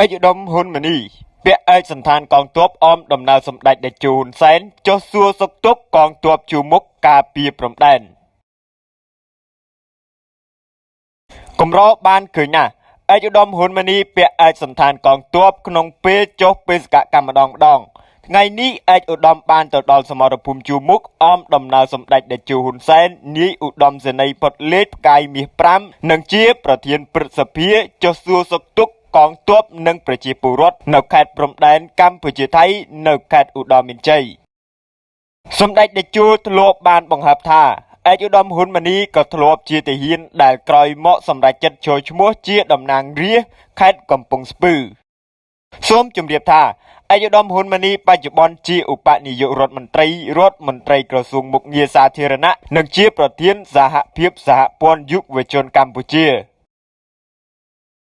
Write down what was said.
ឯកឧត្តមហ៊ុនម៉ាណីពាក់ឯកសណ្ឋានកងទ័ពអមដំណើរសម្ដេចតេជោហ៊ុនសែនចុះសួរសុខទុក្ខកងទ័ពជួរមុខការពារព្រំដែនកម្របានឃើញណាស់ឯកឧត្តមហ៊ុនម៉ាណីពាក់ឯកសណ្ឋានកងទ័ពក្នុងពេលចុះបេសកកម្មម្ដងថ្ងៃនេះឯកឧត្តមបានទៅដល់សមរភូមិជួរមុខអមដំណើរសម្ដេចតេជោហ៊ុនសែននាយឧត្តមសេនីយ៍ផុតលេខផ្កាយមាស5និងជាប្រធានព្រឹទ្ធសភាចុះសួរសុខទុក្ខកងទ័ពនិងប្រជាពលរដ្ឋនៅខេត្តព្រំដែនកម្ពុជាថៃនៅខេត្តឧត្តរមានជ័យសម្ដេចតេជោធ្លាប់បានបង្ហើបថាឯកឧត្តមហ៊ុនម៉ាណីក៏ធ្លាប់ជាទាហានដែលក្រោយមកសម្រេចចិត្តចូលឈ្មោះជាតំណាងរាស្ត្រខេត្តកំពង់ស្ពឺសូមជម្រាបថាឯកឧត្តមហ៊ុនម៉ាណីបច្ចុប្បន្នជាឧបនាយករដ្ឋមន្ត្រីក្រសួងមុខងារសាធារណៈនិងជាប្រធានសហភាពសហព័ន្ធយុវជនកម្ពុជា